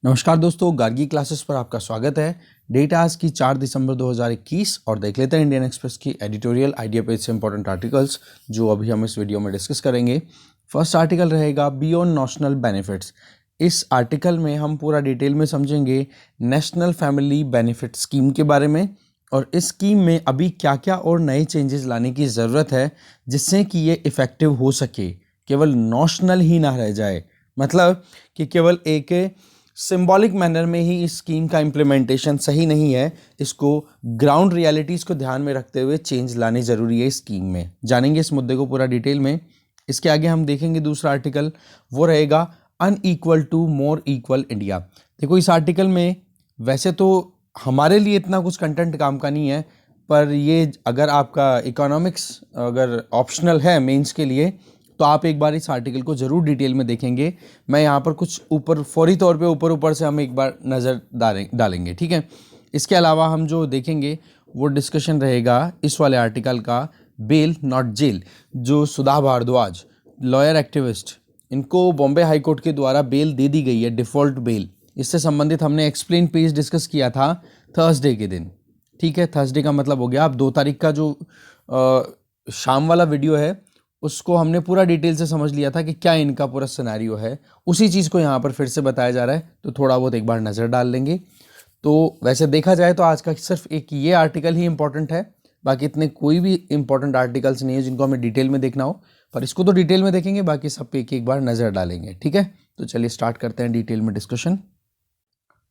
नमस्कार दोस्तों, गार्गी क्लासेस पर आपका स्वागत है। डेट आज की 4 दिसंबर 2021 और देख लेते हैं इंडियन एक्सप्रेस की एडिटोरियल आइडिया पेज से इंपॉर्टेंट आर्टिकल्स जो अभी हम इस वीडियो में डिस्कस करेंगे। फर्स्ट आर्टिकल रहेगा बियॉन्ड नेशनल बेनिफिट्स। इस आर्टिकल में हम पूरा डिटेल में समझेंगे नेशनल फैमिली बेनिफिट स्कीम के बारे में और इस स्कीम में अभी क्या क्या और नए चेंजेस लाने की ज़रूरत है जिससे कि ये इफ़ेक्टिव हो सके, केवल नॉशनल ही ना रह जाए। मतलब कि केवल एक सिंबॉलिक मैनर में ही इस स्कीम का इम्प्लीमेंटेशन सही नहीं है, इसको ग्राउंड रियलिटीज़ को ध्यान में रखते हुए चेंज लाने ज़रूरी है इस स्कीम में। जानेंगे इस मुद्दे को पूरा डिटेल में। इसके आगे हम देखेंगे दूसरा आर्टिकल, वो रहेगा unequal to more equal India. देखो, इस आर्टिकल में वैसे तो हमारे लिए इतना कुछ कंटेंट काम का नहीं है, पर ये अगर आपका इकोनॉमिक्स अगर ऑप्शनल है मेंस के लिए तो आप एक बार इस आर्टिकल को ज़रूर डिटेल में देखेंगे। मैं यहाँ पर कुछ ऊपर फौरी तौर पे ऊपर से हम एक बार नज़र डालेंगे, ठीक है। इसके अलावा हम जो देखेंगे वो डिस्कशन रहेगा इस वाले आर्टिकल का, बेल नॉट जेल। जो सुधा भारद्वाज लॉयर एक्टिविस्ट, इनको बॉम्बे हाई कोर्ट के द्वारा बेल दे दी गई है, डिफ़ॉल्ट बेल। इससे संबंधित हमने एक्सप्लेन पेज डिस्कस किया था थर्सडे के दिन, ठीक है। थर्सडे का मतलब हो गया आप 2 तारीख का जो शाम वाला वीडियो है उसको हमने पूरा डिटेल से समझ लिया था कि क्या इनका पूरा सिनेरियो है। उसी चीज़ को यहाँ पर फिर से बताया जा रहा है, तो थोड़ा बहुत एक बार नज़र डाल लेंगे। तो वैसे देखा जाए तो आज का सिर्फ एक ये आर्टिकल ही इंपॉर्टेंट है, बाकी इतने कोई भी इंपॉर्टेंट आर्टिकल्स नहीं है जिनको हमें डिटेल में देखना हो, पर इसको तो डिटेल में देखेंगे, बाकी सब पे एक बार नज़र डालेंगे, ठीक है। तो चलिए स्टार्ट करते हैं डिटेल में डिस्कशन।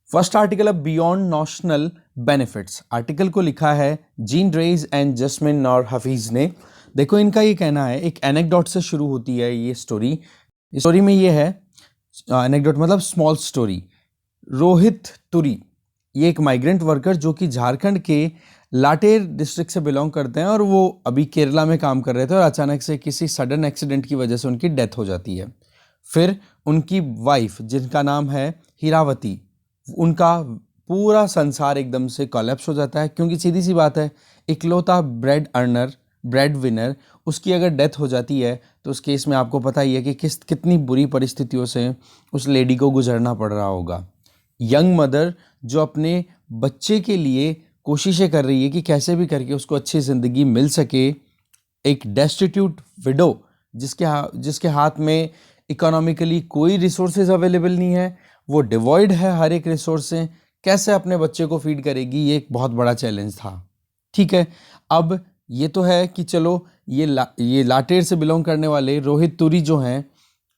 फर्स्ट आर्टिकल है बियॉन्ड नेशनल बेनिफिट्स। आर्टिकल को लिखा है जीन ड्रेज एंड जस्मिन नौर हफीज़ ने। देखो, इनका ये कहना है, एक एनेक्डोट से शुरू होती है ये स्टोरी। इस स्टोरी में ये है, एनेक्डोट मतलब स्मॉल स्टोरी। रोहित तुरी, ये एक माइग्रेंट वर्कर जो कि झारखंड के लाटेर डिस्ट्रिक्ट से बिलोंग करते हैं और वो अभी केरला में काम कर रहे थे और अचानक से किसी सडन एक्सीडेंट की वजह से उनकी डेथ हो जाती है। फिर उनकी वाइफ जिनका नाम है हीरावती, उनका पूरा संसार एकदम से कोलैप्स हो जाता है, क्योंकि सीधी सी बात है, इकलौता ब्रेड विनर, उसकी अगर डेथ हो जाती है तो उस केस में आपको पता ही है कि कितनी बुरी परिस्थितियों से उस लेडी को गुजरना पड़ रहा होगा। यंग मदर जो अपने बच्चे के लिए कोशिशें कर रही है कि कैसे भी करके उसको अच्छी ज़िंदगी मिल सके। एक डेस्टिट्यूट विडो जिसके हाथ में इकोनॉमिकली कोई रिसोर्सेज अवेलेबल नहीं है, वो डिवॉइड है हर एक रिसोर्स से, कैसे अपने बच्चे को फीड करेगी, ये एक बहुत बड़ा चैलेंज था, ठीक है। अब ये तो है कि चलो ये लाटेर से बिलोंग करने वाले रोहित तुरी जो हैं,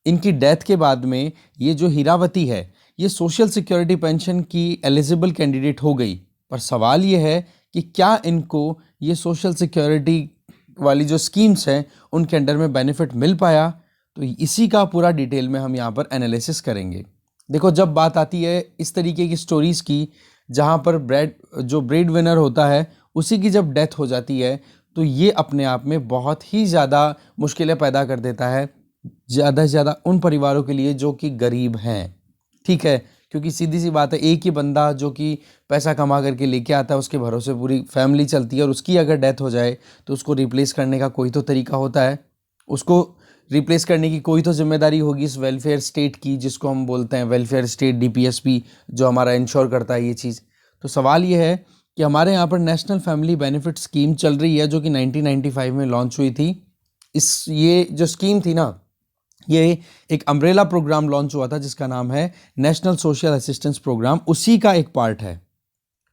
इनकी डेथ के बाद में ये जो हीरावती है ये सोशल सिक्योरिटी पेंशन की एलिजिबल कैंडिडेट हो गई। पर सवाल ये है कि क्या इनको ये सोशल सिक्योरिटी वाली जो स्कीम्स हैं उनके अंडर में बेनिफिट मिल पाया, तो इसी का पूरा डिटेल में हम यहाँ पर एनालिसिस करेंगे। देखो, जब बात आती है इस तरीके की स्टोरीज़ की जहाँ पर ब्रेड विनर होता है उसी की जब डेथ हो जाती है, तो ये अपने आप में बहुत ही ज़्यादा मुश्किलें पैदा कर देता है, ज़्यादा से ज़्यादा उन परिवारों के लिए जो कि गरीब हैं, ठीक है। क्योंकि सीधी सी बात है, एक ही बंदा जो कि पैसा कमा करके लेके आता है, उसके भरोसे पूरी फैमिली चलती है, और उसकी अगर डेथ हो जाए तो उसको रिप्लेस करने का कोई तो तरीका होता है, उसको रिप्लेस करने की कोई तो जिम्मेदारी होगी इस वेलफेयर स्टेट की, जिसको हम बोलते हैं वेलफेयर स्टेट, डीपीएसपी, जो हमारा इंश्योर करता है ये चीज़। तो सवाल ये है कि हमारे यहाँ पर नेशनल फैमिली बेनिफिट स्कीम चल रही है जो कि 1995 में लॉन्च हुई थी। ये जो स्कीम थी ना, ये एक अम्ब्रेला प्रोग्राम लॉन्च हुआ था जिसका नाम है नेशनल सोशल असिस्टेंस प्रोग्राम, उसी का एक पार्ट है,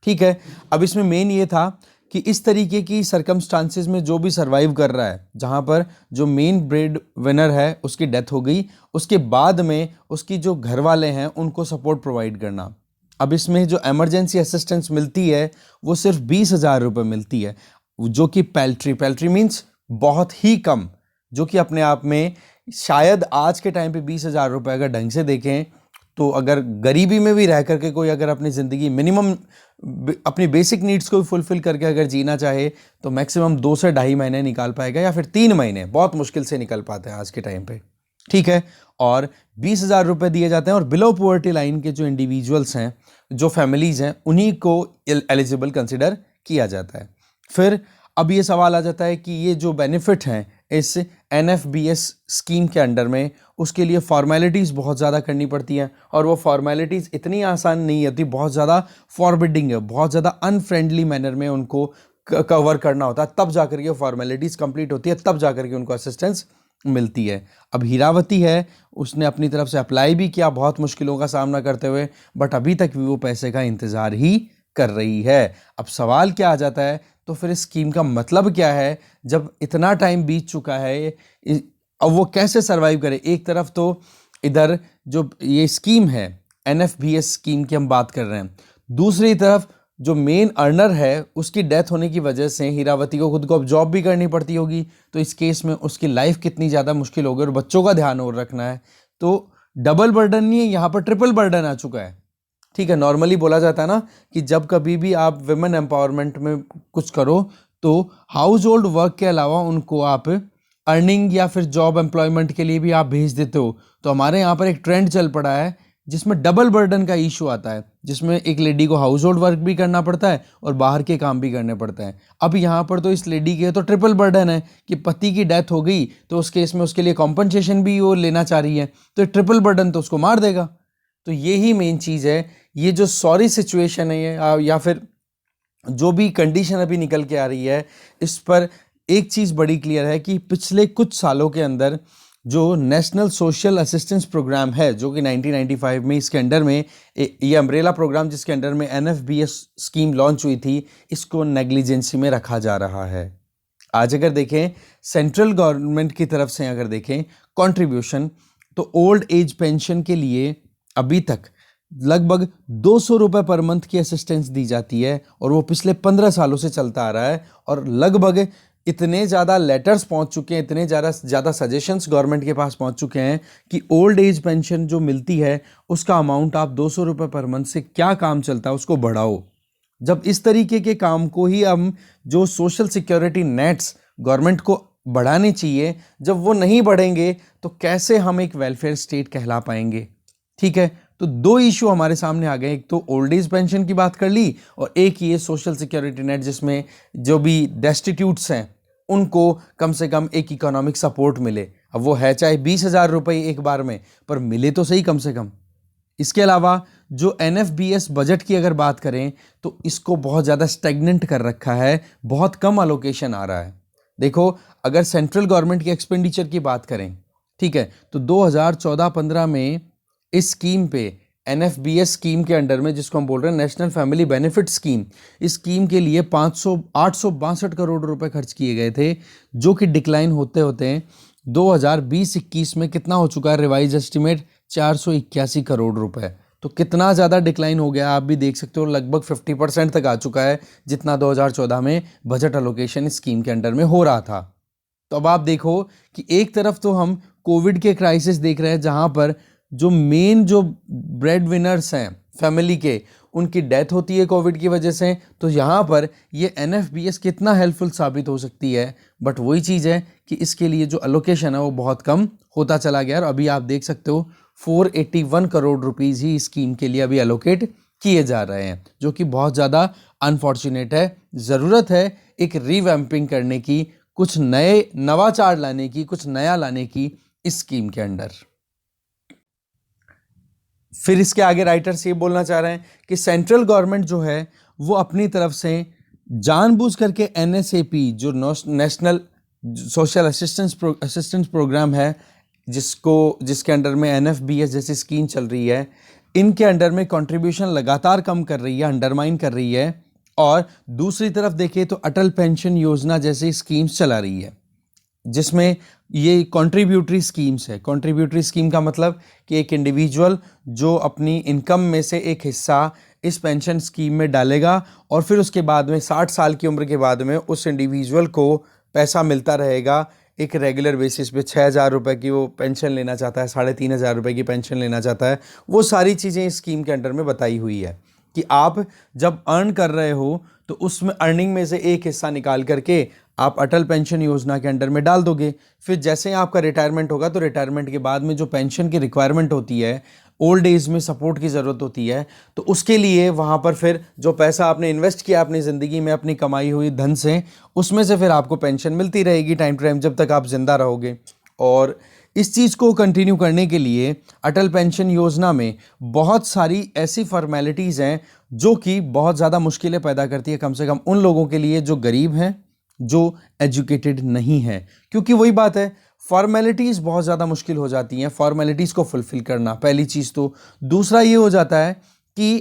ठीक है। अब इसमें मेन ये था कि इस तरीके की सर्कमस्टांसेस में जो भी सर्वाइव कर रहा है, जहाँ पर जो मेन ब्रेड विनर है उसकी डेथ हो गई, उसके बाद में उसकी जो घर वाले हैं उनको सपोर्ट प्रोवाइड करना। अब इसमें जो इमरजेंसी असिस्टेंस मिलती है वो सिर्फ 20,000 रुपये मिलती है, जो कि पैल्ट्री मीन्स बहुत ही कम, जो कि अपने आप में शायद आज के टाइम पे 20,000 रुपये अगर ढंग से देखें तो अगर गरीबी में भी रह करके कोई अगर अपनी ज़िंदगी मिनिमम अपनी बेसिक नीड्स को भी फुलफ़िल करके अगर जीना चाहे तो मैक्सिमम 2 से ढाई महीने निकाल पाएगा, या फिर 3 महीने बहुत मुश्किल से निकल पाते हैं आज के टाइम पे, ठीक है। और 20,000 रुपये दिए जाते हैं, और बिलो पॉवर्टी लाइन के जो इंडिविजुअल्स हैं, जो फैमिलीज़ हैं, उन्हीं को एलिजिबल कंसिडर किया जाता है। फिर अब ये सवाल आ जाता है कि ये जो बेनिफिट हैं इस NFBS स्कीम के अंडर में, उसके लिए फॉर्मेलिटीज़ बहुत ज़्यादा करनी पड़ती हैं और वो फॉर्मेलिटीज़ इतनी आसान नहीं होती, बहुत ज़्यादा फॉरबिडिंग है, बहुत ज़्यादा अनफ्रेंडली मैनर में उनको कवर करना होता है, तब जाकर के फॉर्मेलिटीज़ कंप्लीट होती है, तब जाकर के उनको असिस्टेंस मिलती है। अब हीरावती है, उसने अपनी तरफ से अप्लाई भी किया बहुत मुश्किलों का सामना करते हुए, बट अभी तक भी वो पैसे का इंतज़ार ही कर रही है। अब सवाल क्या आ जाता है, तो फिर इस स्कीम का मतलब क्या है जब इतना टाइम बीत चुका है, अब वो कैसे सरवाइव करे। एक तरफ तो इधर जो ये स्कीम है NFBS स्कीम की हम बात कर रहे हैं, दूसरी तरफ जो मेन अर्नर है उसकी डेथ होने की वजह से हीरावती को खुद को अब जॉब भी करनी पड़ती होगी, तो इस केस में उसकी लाइफ कितनी ज़्यादा मुश्किल होगी और बच्चों का ध्यान और रखना है, तो डबल बर्डन नहीं है, यहाँ पर ट्रिपल बर्डन आ चुका है। ठीक है, नॉर्मली बोला जाता है ना कि जब कभी भी आप विमेन एम्पावरमेंट में कुछ करो तो हाउस होल्ड वर्क के अलावा उनको आप अर्निंग या फिर जॉब एम्प्लॉयमेंट के लिए भी आप भेज देते हो। तो हमारे यहाँ पर एक ट्रेंड चल पड़ा है जिसमें डबल बर्डन का इशू आता है, जिसमें एक लेडी को हाउस होल्ड वर्क भी करना पड़ता है और बाहर के काम भी करने पड़ते हैं। अब यहाँ पर तो इस लेडी के तो ट्रिपल बर्डन है कि पति की डेथ हो गई तो उस केस में उसके लिए कॉम्पनसेशन भी वो लेना चाह रही है, तो ट्रिपल बर्डन तो उसको मार देगा। तो यही मेन चीज़ है, ये जो सॉरी सिचुएशन है या फिर जो भी कंडीशन अभी निकल के आ रही है, इस पर एक चीज़ बड़ी क्लियर है कि पिछले कुछ सालों के अंदर जो नेशनल सोशल असिस्टेंस प्रोग्राम है, जो कि 1995 में इसके अंडर में ये अम्ब्रेला प्रोग्राम जिसके अंडर में NFBS स्कीम लॉन्च हुई थी, इसको नेग्लिजेंसी में रखा जा रहा है। आज अगर देखें सेंट्रल गवर्नमेंट की तरफ से अगर देखें कंट्रीब्यूशन, तो ओल्ड एज पेंशन के लिए अभी तक लगभग 200 रुपये पर मंथ की असिस्टेंस दी जाती है और वो पिछले 15 सालों से चलता आ रहा है और लगभग इतने ज़्यादा लेटर्स पहुंच चुके हैं, इतने ज़्यादा सजेशंस गवर्नमेंट के पास पहुंच चुके हैं कि ओल्ड एज पेंशन जो मिलती है उसका अमाउंट आप 200 रुपये पर मंथ से क्या काम चलता है उसको बढ़ाओ। जब इस तरीके के काम को ही हम जो सोशल सिक्योरिटी नेट्स गवर्नमेंट को बढ़ाने चाहिए, जब वो नहीं बढ़ेंगे तो कैसे हम एक वेलफेयर स्टेट कहला पाएंगे। ठीक है, तो दो इशू हमारे सामने आ गए, एक तो ओल्ड एज पेंशन की बात कर ली और एक ये सोशल सिक्योरिटी नेट जिसमें जो भी डेस्टिट्यूट्स हैं उनको कम से कम एक इकोनॉमिक सपोर्ट मिले। अब वो है चाहे 20,000 रुपये एक बार में, पर मिले तो सही कम से कम। इसके अलावा जो NFBS बजट की अगर बात करें तो इसको बहुत ज़्यादा स्टैग्नेंट कर रखा है, बहुत कम अलोकेशन आ रहा है। देखो, अगर सेंट्रल गवर्नमेंट की एक्सपेंडिचर की बात करें, ठीक है, तो 2014-15 में इस स्कीम पे NFBS स्कीम के अंडर में, जिसको हम बोल रहे हैं नेशनल फैमिली बेनिफिट स्कीम, इस स्कीम के लिए 862 करोड़ रुपए खर्च किए गए थे, जो कि डिक्लाइन होते होते 2020-21 में कितना हो चुका है, रिवाइज एस्टिमेट 481 करोड़ रुपए। तो कितना ज़्यादा डिक्लाइन हो गया आप भी देख सकते हो, लगभग 50% तक आ चुका है जितना 2014 में बजट अलोकेशन इस स्कीम के अंडर में हो रहा था। तो अब आप देखो कि एक तरफ तो हम कोविड के क्राइसिस देख रहे हैं जहाँ पर जो मेन जो ब्रेड विनर्स हैं फैमिली के, उनकी डेथ होती है कोविड की वजह से, तो यहाँ पर ये NFBS कितना हेल्पफुल साबित हो सकती है। बट वही चीज़ है कि इसके लिए जो अलोकेशन है वो बहुत कम होता चला गया और अभी आप देख सकते हो 481 करोड़ रुपीज़ ही स्कीम के लिए अभी अलोकेट किए जा रहे हैं, जो कि बहुत ज़्यादा अनफॉर्चुनेट है। ज़रूरत है एक रीवैम्पिंग करने की, कुछ नए नवाचार लाने की, कुछ नया लाने की इस स्कीम के अंडर। फिर इसके आगे राइटर्स ये बोलना चाह रहे हैं कि सेंट्रल गवर्नमेंट जो है वो अपनी तरफ से जानबूझ करके NSAP जो नेशनल सोशल असिस्टेंस प्रोग्राम है, जिसके अंडर में NFBS जैसी स्कीम चल रही है, इनके अंडर में कंट्रीब्यूशन लगातार कम कर रही है, अंडरमाइन कर रही है। और दूसरी तरफ देखिए तो अटल पेंशन योजना जैसी स्कीम्स चला रही है, जिसमें ये कॉन्ट्रीब्यूटरी स्कीम्स है। कॉन्ट्रीब्यूटरी स्कीम का मतलब कि एक इंडिविजुअल जो अपनी इनकम में से एक हिस्सा इस पेंशन स्कीम में डालेगा और फिर उसके बाद में 60 साल की उम्र के बाद में उस इंडिविजुअल को पैसा मिलता रहेगा एक रेगुलर बेसिस पे। 6,000 रुपये की वो पेंशन लेना चाहता है, 3,500 रुपये की पेंशन लेना चाहता है, वो सारी चीज़ें इस स्कीम के अंडर में बताई हुई है कि आप जब अर्न कर रहे हो तो उसमें अर्निंग में से एक हिस्सा निकाल करके आप अटल पेंशन योजना के अंडर में डाल दोगे। फिर जैसे ही आपका रिटायरमेंट होगा तो रिटायरमेंट के बाद में जो पेंशन की रिक्वायरमेंट होती है ओल्ड एज में सपोर्ट की ज़रूरत होती है, तो उसके लिए वहाँ पर फिर जो पैसा आपने इन्वेस्ट किया अपनी ज़िंदगी में अपनी कमाई हुई धन से, उसमें से फिर आपको पेंशन मिलती रहेगी टाइम टू टाइम जब तक आप जिंदा रहोगे। और इस चीज़ को कंटिन्यू करने के लिए अटल पेंशन योजना में बहुत सारी ऐसी फॉर्मेलिटीज़ हैं जो कि बहुत ज़्यादा मुश्किलें पैदा करती है, कम से कम उन लोगों के लिए जो गरीब हैं, जो एजुकेटेड नहीं है। क्योंकि वही बात है, फॉर्मेलिटीज़ बहुत ज़्यादा मुश्किल हो जाती हैं फॉर्मेलिटीज़ को फुलफ़िल करना, पहली चीज़ तो। दूसरा ये हो जाता है कि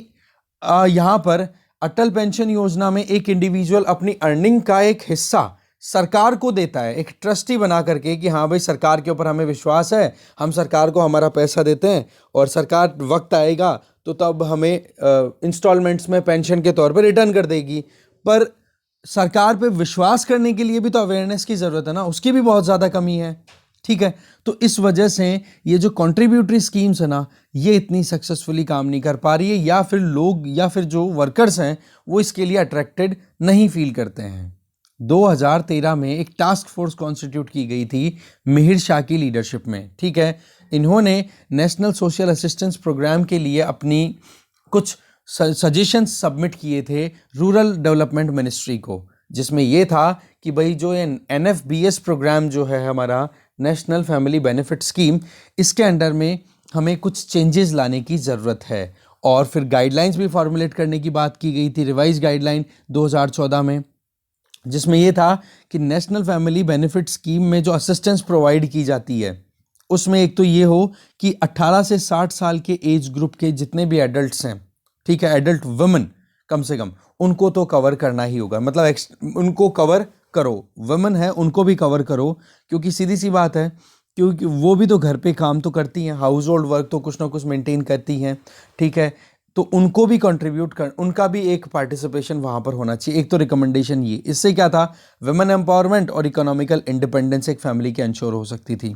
यहाँ पर अटल पेंशन योजना में एक इंडिविजुअल अपनी अर्निंग का एक हिस्सा सरकार को देता है, एक ट्रस्टी बना करके कि हाँ भाई सरकार के ऊपर हमें विश्वास है, हम सरकार को हमारा पैसा देते हैं और सरकार वक्त आएगा तो तब हमें इंस्टॉलमेंट्स में पेंशन के तौर पर रिटर्न कर देगी। पर सरकार पे विश्वास करने के लिए भी तो अवेयरनेस की ज़रूरत है ना, उसकी भी बहुत ज़्यादा कमी है। ठीक है, तो इस वजह से ये जो कॉन्ट्रीब्यूटरी स्कीम्स है ना, ये इतनी सक्सेसफुली काम नहीं कर पा रही है, या फिर लोग या फिर जो वर्कर्स हैं वो इसके लिए अट्रैक्टेड नहीं फील करते हैं। 2013 में एक टास्क फोर्स कॉन्स्टिट्यूट की गई थी मिहिर शाह की लीडरशिप में। ठीक है, इन्होंने नेशनल सोशल असिस्टेंस प्रोग्राम के लिए अपनी कुछ सजेशंस सबमिट किए थे रूरल डेवलपमेंट मिनिस्ट्री को, जिसमें ये था कि भाई जो ये NFBS प्रोग्राम जो है हमारा नेशनल फैमिली बेनिफिट स्कीम, इसके अंडर में हमें कुछ चेंजेस लाने की ज़रूरत है। और फिर गाइडलाइंस भी फॉर्मुलेट करने की बात की गई थी, रिवाइज गाइडलाइन 2014 में, जिसमें यह था कि नेशनल फैमिली बेनिफिट स्कीम में जो असिस्टेंस प्रोवाइड की जाती है उसमें एक तो ये हो कि 18 से 60 साल के एज ग्रुप के जितने भी एडल्ट्स हैं, ठीक है, एडल्ट वुमेन कम से कम, उनको तो कवर करना ही होगा, मतलब उनको कवर करो, वुमेन है उनको भी कवर करो, क्योंकि सीधी सी बात है, क्योंकि वो भी तो घर पे काम तो करती हैं, हाउस होल्ड वर्क तो कुछ ना कुछ मेंटेन करती हैं। ठीक है, तो उनको भी कंट्रीब्यूट कर, उनका भी एक पार्टिसिपेशन वहाँ पर होना चाहिए। एक तो रिकमेंडेशन ये, इससे क्या था, वुमेन एम्पावरमेंट और इकोनॉमिकल इंडिपेंडेंस एक फैमिली के इंश्योर हो सकती थी।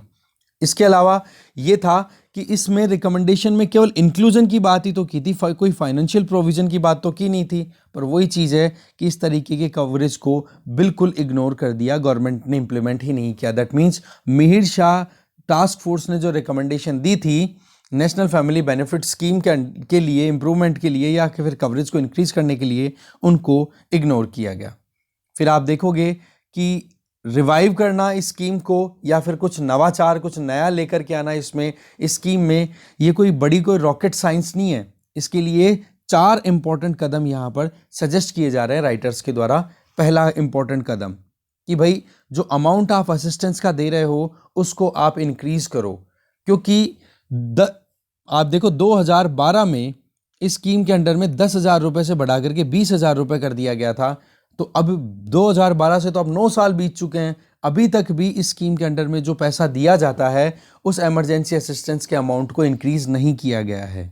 इसके अलावा ये था कि इसमें रिकमेंडेशन में केवल इंक्लूजन की बात ही तो की थी, कोई फाइनेंशियल प्रोविजन की बात तो की नहीं थी। पर वही चीज़ है कि इस तरीके के कवरेज को बिल्कुल इग्नोर कर दिया, गवर्नमेंट ने इम्प्लीमेंट ही नहीं किया। That means Mihir Shah task force ने जो रिकमेंडेशन दी थी नेशनल फैमिली बेनिफिट स्कीम के लिए इम्प्रूवमेंट के लिए या फिर कवरेज को इंक्रीज करने के लिए, उनको इग्नोर किया गया। फिर आप देखोगे कि रिवाइव करना इस स्कीम को या फिर कुछ नवाचार, कुछ नया लेकर के आना इसमें, इस स्कीम में, ये कोई बड़ी कोई रॉकेट साइंस नहीं है। इसके लिए 4 इंपॉर्टेंट कदम यहाँ पर सजेस्ट किए जा रहे हैं राइटर्स के द्वारा। पहला इंपॉर्टेंट कदम कि भाई जो अमाउंट आप असिस्टेंस का दे रहे हो उसको आप इंक्रीज करो, क्योंकि आप देखो 2012 में इस स्कीम के अंडर में 10,000 रुपये से बढ़ा करके 20,000 रुपये कर दिया गया था। तो अब 2012 से तो अब 9 साल बीत चुके हैं, अभी तक भी इस स्कीम के अंडर में जो पैसा दिया जाता है उस इमरजेंसी असिस्टेंस के अमाउंट को इंक्रीज नहीं किया गया है।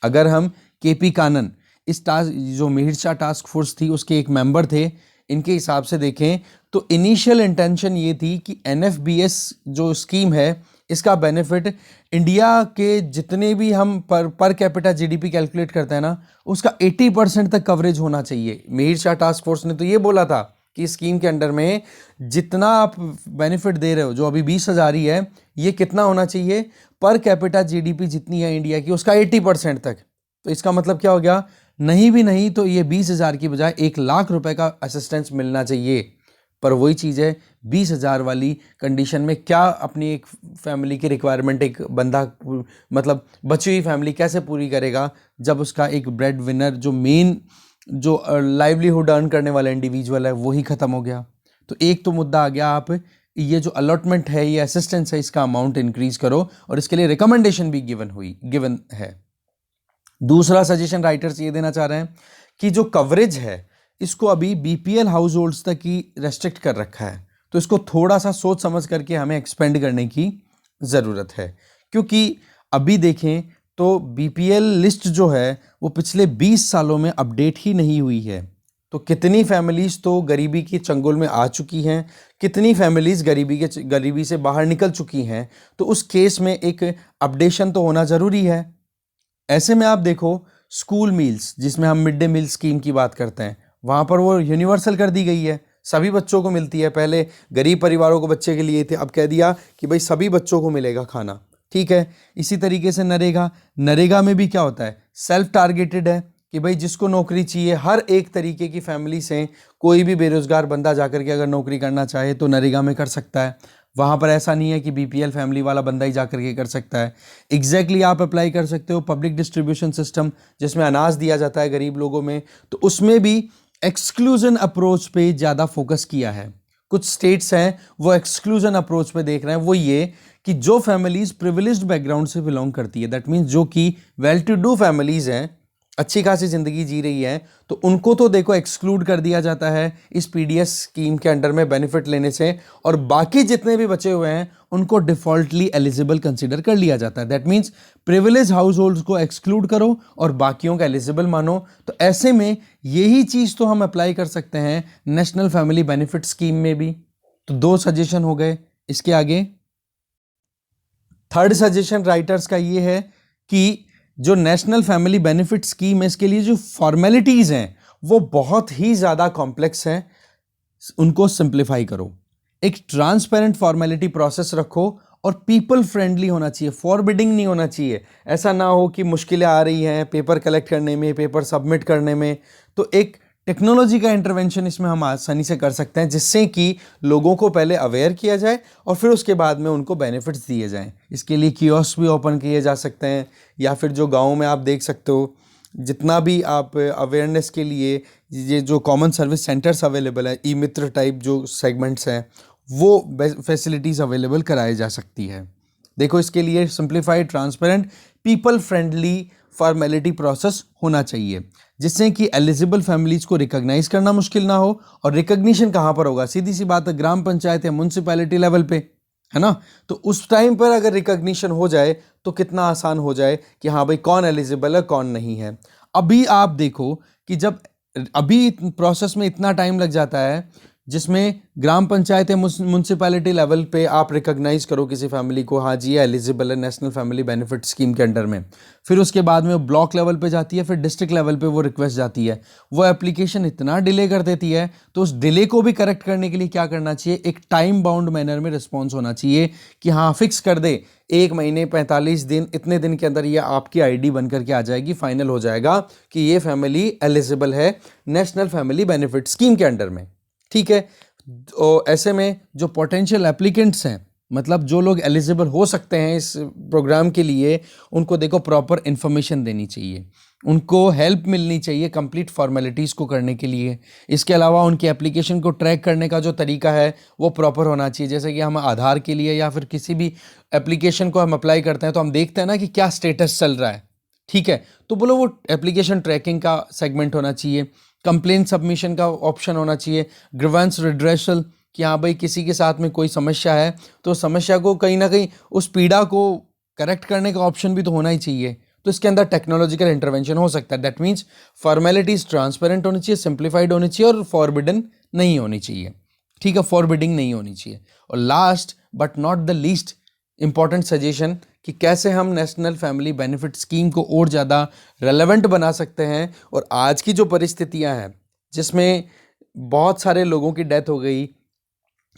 अगर हम KP कानन, इस जो मिहिर शाह टास्क फोर्स थी उसके एक मेंबर थे, इनके हिसाब से देखें तो इनिशियल इंटेंशन ये थी कि NFBS जो स्कीम है इसका बेनिफिट इंडिया के जितने भी हम पर कैपिटा GDP कैलकुलेट करते हैं ना, उसका 80% तक कवरेज होना चाहिए। मिहिर शाह टास्क फोर्स ने तो ये बोला था कि स्कीम के अंडर में जितना आप बेनिफिट दे रहे हो, जो अभी 20,000 ही है, ये कितना होना चाहिए, पर कैपिटा GDP जितनी है इंडिया की उसका 80% तक। तो इसका मतलब क्या हो गया, नहीं भी नहीं तो ये 20,000 की बजाय 1,00,000 रुपए का असिस्टेंस मिलना चाहिए। पर वही चीज़ है, 20,000 वाली कंडीशन में क्या अपनी एक फैमिली की रिक्वायरमेंट एक बंदा, मतलब बची हुई फैमिली कैसे पूरी करेगा जब उसका एक ब्रेड विनर, जो मेन जो लाइवलीहुड अर्न करने वाला इंडिविजुअल है, वही ख़त्म हो गया। तो एक तो मुद्दा आ गया, आप ये जो अलॉटमेंट है, ये असिस्टेंस है, इसका अमाउंट इंक्रीज करो, और इसके लिए रिकमेंडेशन भी गिवन है। दूसरा सजेशन राइटर्स ये देना चाह रहे हैं कि जो कवरेज है इसको अभी BPL हाउस होल्ड्स तक ही रेस्ट्रिक्ट कर रखा है, तो इसको थोड़ा सा सोच समझ करके हमें एक्सपेंड करने की ज़रूरत है। क्योंकि अभी देखें तो BPL लिस्ट जो है वो पिछले 20 सालों में अपडेट ही नहीं हुई है। तो कितनी फैमिलीज़ तो गरीबी की चंगुल में आ चुकी हैं, कितनी फैमिलीज़ गरीबी से बाहर निकल चुकी हैं। तो उस केस में एक अपडेशन तो होना ज़रूरी है। ऐसे में आप देखो स्कूल मील्स, जिसमें हम मिड डे मील स्कीम की बात करते हैं, वहाँ पर वो यूनिवर्सल कर दी गई है, सभी बच्चों को मिलती है। पहले गरीब परिवारों को बच्चे के लिए थे, अब कह दिया कि भाई सभी बच्चों को मिलेगा खाना। ठीक है। इसी तरीके से नरेगा, नरेगा में भी क्या होता है, सेल्फ टारगेटेड है कि भाई जिसको नौकरी चाहिए, हर एक तरीके की फैमिली से कोई भी बेरोजगार बंदा जाकर के अगर नौकरी करना चाहे तो नरेगा में कर सकता है। वहाँ पर ऐसा नहीं है कि बीपीएल फैमिली वाला बंदा ही जाकर के कर सकता है। एग्जैक्टली आप अप्लाई कर सकते हो पब्लिक डिस्ट्रीब्यूशन सिस्टम, जिसमें अनाज दिया जाता है गरीब लोगों में, तो उसमें भी एक्सक्लूजन अप्रोच पे ज़्यादा फोकस किया है। कुछ स्टेट्स हैं वो एक्सक्लूजन अप्रोच पे देख रहे हैं, वो ये कि जो फैमिलीज प्रिविलेज्ड बैकग्राउंड से बिलोंग करती है, दैट मीन्स जो कि वेल टू डू फैमिलीज हैं, अच्छी खासी जिंदगी जी रही है, तो उनको तो देखो एक्सक्लूड कर दिया जाता है इस पीडीएस स्कीम के अंडर में बेनिफिट लेने से, और बाकी जितने भी बचे हुए हैं उनको डिफॉल्टली एलिजिबल कंसीडर कर लिया जाता है। That means privilege house hold को एक्सक्लूड करो और बाकियों का एलिजिबल मानो। तो ऐसे में यही चीज तो हम अप्लाई कर सकते हैं नेशनल फैमिली बेनिफिट स्कीम में भी। तो 2 सजेशन हो गए। इसके आगे थर्ड सजेशन राइटर्स का ये है कि जो नेशनल फैमिली बेनिफिट स्कीम है, इसके लिए जो फॉर्मेलिटीज हैं वो बहुत ही ज्यादा कॉम्प्लेक्स हैं, उनको सिंप्लीफाई करो। एक ट्रांसपेरेंट फॉर्मेलिटी प्रोसेस रखो और पीपल फ्रेंडली होना चाहिए, फॉरबिडिंग नहीं होना चाहिए। ऐसा ना हो कि मुश्किलें आ रही हैं पेपर कलेक्ट करने में, पेपर सबमिट करने में, तो एक टेक्नोलॉजी का इंटरवेंशन इसमें हम आसानी से कर सकते हैं, जिससे कि लोगों को पहले अवेयर किया जाए और फिर उसके बाद में उनको बेनिफिट्स दिए जाएं। इसके लिए कियोस्क भी ओपन किए जा सकते हैं, या फिर जो गाँव में आप देख सकते हो जितना भी आप अवेयरनेस के लिए ये जो कॉमन सर्विस सेंटर्स अवेलेबल है, ई मित्र टाइप जो सेगमेंट्स हैं, वो फैसिलिटीज़ अवेलेबल कराई जा सकती है। देखो इसके लिए simplified, transparent, people friendly formality process होना चाहिए, जिससे कि एलिजिबल फैमिलीज को रिकॉग्नाइज करना मुश्किल ना हो। और रिकॉग्निशन कहाँ पर होगा, सीधी सी बात है, ग्राम पंचायत या म्यूनसिपैलिटी लेवल पे, है ना। तो उस टाइम पर अगर रिकॉग्निशन हो जाए तो कितना आसान हो जाए कि हाँ भाई कौन एलिजिबल है कौन नहीं है। अभी आप देखो कि जब अभी प्रोसेस में इतना टाइम लग जाता है, जिसमें ग्राम पंचायत या म्यूनसिपैलिटी लेवल पे आप रिकॉग्नाइज करो किसी फैमिली को, हाँ जी ये एलिजिबल है नेशनल फैमिली बेनिफिट स्कीम के अंडर में, फिर उसके बाद में वो ब्लॉक लेवल पे जाती है, फिर डिस्ट्रिक्ट लेवल पे वो रिक्वेस्ट जाती है, वो एप्लीकेशन इतना डिले कर देती है। तो उस डिले को भी करेक्ट करने के लिए क्या करना चाहिए, एक टाइम बाउंड मैनर में रिस्पॉन्स होना चाहिए कि हाँ फिक्स कर दे 1 महीने 45 दिन, इतने दिन के अंदर ये आपकी आईडी बन करके आ जाएगी, फाइनल हो जाएगा कि ये फैमिली एलिजिबल है नेशनल फैमिली बेनिफिट स्कीम के अंडर में, ठीक है। तो ऐसे में जो पोटेंशियल एप्लीकेंट्स हैं, मतलब जो लोग एलिजिबल हो सकते हैं इस प्रोग्राम के लिए, उनको देखो प्रॉपर इन्फॉर्मेशन देनी चाहिए, उनको हेल्प मिलनी चाहिए कंप्लीट फॉर्मेलिटीज़ को करने के लिए। इसके अलावा उनकी एप्लीकेशन को ट्रैक करने का जो तरीका है वो प्रॉपर होना चाहिए। जैसे कि हम आधार के लिए या फिर किसी भी एप्लीकेशन को हम अप्लाई करते हैं तो हम देखते हैं ना कि क्या स्टेटस चल रहा है, ठीक है। तो बोलो वो एप्लीकेशन ट्रैकिंग का सेगमेंट होना चाहिए, कंप्लेन सबमिशन का ऑप्शन होना चाहिए, ग्रीवेंस रिड्रेसल कि हाँ भाई किसी के साथ में कोई समस्या है तो समस्या को कहीं ना कहीं उस पीड़ा को करेक्ट करने का ऑप्शन भी तो होना ही चाहिए। तो इसके अंदर टेक्नोलॉजिकल इंटरवेंशन हो सकता है। दैट मीन्स फॉर्मेलिटीज ट्रांसपेरेंट होनी चाहिए, सिंप्लीफाइड होनी चाहिए और फॉरबिडन नहीं होनी चाहिए, ठीक है, फॉरबिडिंग नहीं होनी चाहिए। और last but not the least important suggestion कि कैसे हम नेशनल फैमिली बेनिफिट स्कीम को और ज़्यादा रेलेवेंट बना सकते हैं। और आज की जो परिस्थितियां हैं जिसमें बहुत सारे लोगों की डेथ हो गई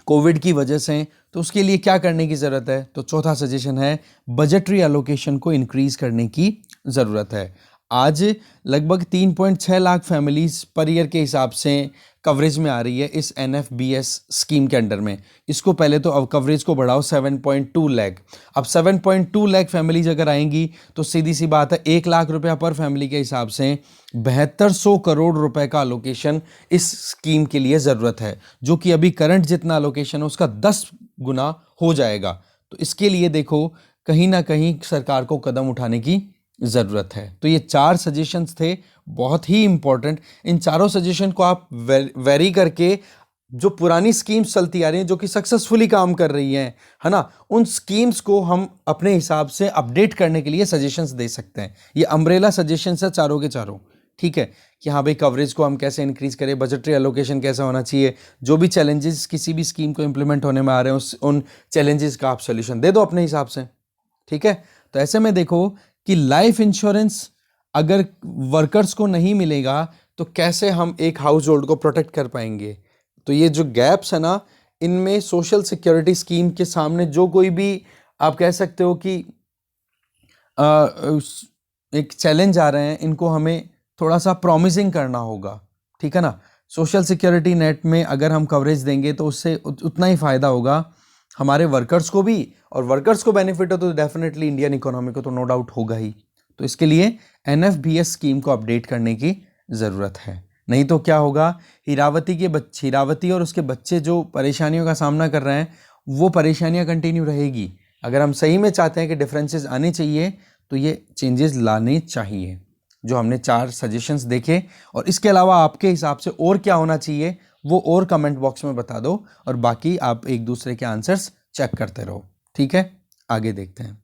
कोविड की वजह से, तो उसके लिए क्या करने की ज़रूरत है, तो चौथा सजेशन है बजटरी एलोकेशन को इंक्रीज करने की ज़रूरत है। आज लगभग 3.6 लाख फैमिलीज पर ईयर के हिसाब से कवरेज में आ रही है इस NFBS स्कीम के अंडर में। इसको पहले तो अब कवरेज को बढ़ाओ 7.2 लाख। अब 7.2 लाख फैमिलीज अगर आएंगी तो सीधी सी बात है 1 लाख रुपया पर फैमिली के हिसाब से 7200 करोड़ रुपए का अलोकेशन इस स्कीम के लिए ज़रूरत है, जो कि अभी करंट जितना अलोकेशन है उसका 10 गुना हो जाएगा। तो इसके लिए देखो कहीं ना कहीं सरकार को कदम उठाने की ज़रूरत है। तो ये 4 सजेशंस थे, बहुत ही इंपॉर्टेंट। इन चारों सजेशन को आप वेरी करके जो पुरानी स्कीम्स चलती आ रही हैं जो कि सक्सेसफुली काम कर रही हैं, है ना, उन स्कीम्स को हम अपने हिसाब से अपडेट करने के लिए सजेशंस दे सकते हैं। ये अम्ब्रेला सजेशंस है चारों के चारों, ठीक है, कि हाँ भाई कवरेज को हम कैसे इंक्रीज करें, बजटरी एलोकेशन कैसा होना चाहिए, जो भी चैलेंजेस किसी भी स्कीम को इम्प्लीमेंट होने में आ रहे हैं उन चैलेंजेस का आप सोल्यूशन दे दो अपने हिसाब से, ठीक है। तो ऐसे में देखो कि लाइफ इंश्योरेंस अगर वर्कर्स को नहीं मिलेगा तो कैसे हम एक हाउस होल्ड को प्रोटेक्ट कर पाएंगे। तो ये जो गैप्स है ना, इनमें सोशल सिक्योरिटी स्कीम के सामने जो कोई भी आप कह सकते हो कि एक चैलेंज आ रहे हैं, इनको हमें थोड़ा सा प्रॉमिसिंग करना होगा, ठीक है ना। सोशल सिक्योरिटी नेट में अगर हम कवरेज देंगे तो उससे उतना ही फ़ायदा होगा हमारे वर्कर्स को भी, और वर्कर्स को बेनिफिट हो तो डेफिनेटली इंडियन इकोनॉमी को तो नो डाउट होगा ही। तो इसके लिए एनएफबीएस स्कीम को अपडेट करने की ज़रूरत है, नहीं तो क्या होगा, हीरावती और उसके बच्चे जो परेशानियों का सामना कर रहे हैं वो परेशानियां कंटिन्यू रहेगी। अगर हम सही में चाहते हैं कि डिफरेंसेस आने चाहिए तो ये चेंजेस लाने चाहिए, जो हमने 4 सजेशंस देखे। और इसके अलावा आपके हिसाब से और क्या होना चाहिए वो और कमेंट बॉक्स में बता दो, और बाकी आप एक दूसरे के आंसर्स चेक करते रहो, ठीक है। आगे देखते हैं।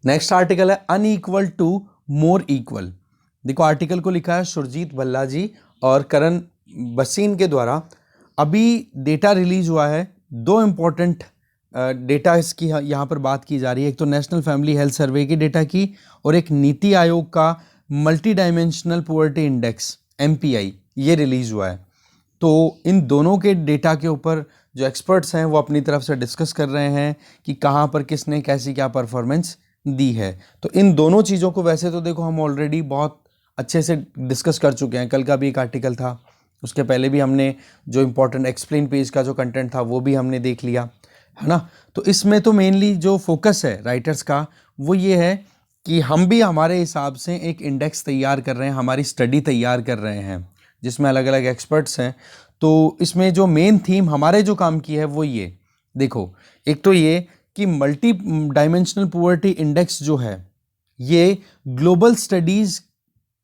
नेक्स्ट आर्टिकल है अनइक्वल टू मोर इक्वल। देखो आर्टिकल को लिखा है सुरजीत भल्ला जी और करण बसीन के द्वारा। अभी डेटा रिलीज हुआ है, 2 इंपॉर्टेंट डेटा इसकी यहाँ पर बात की जा रही है। एक तो नेशनल फैमिली हेल्थ सर्वे की डेटा की, और एक नीति आयोग का multi dimensional poverty index MPI ये रिलीज हुआ है। तो इन दोनों के डेटा के ऊपर जो एक्सपर्ट्स हैं वो अपनी तरफ से डिस्कस कर रहे हैं कि कहाँ पर किसने कैसी क्या परफॉर्मेंस दी है। तो इन दोनों चीज़ों को वैसे तो देखो हम ऑलरेडी बहुत अच्छे से डिस्कस कर चुके हैं, कल का भी एक आर्टिकल था, उसके पहले भी हमने जो इम्पोर्टेंट एक्सप्लेन पेज का जो कंटेंट था वो भी हमने देख लिया, है ना। तो इसमें तो मेनली जो फोकस है राइटर्स का वो ये है कि हम भी हमारे हिसाब से एक इंडेक्स तैयार कर रहे हैं, हमारी स्टडी तैयार कर रहे हैं जिसमें अलग अलग एक्सपर्ट्स हैं। तो इसमें जो मेन थीम हमारे जो काम की है वो ये देखो, एक तो ये कि मल्टी डायमेंशनल पुअर्टी इंडेक्स जो है ये ग्लोबल स्टडीज़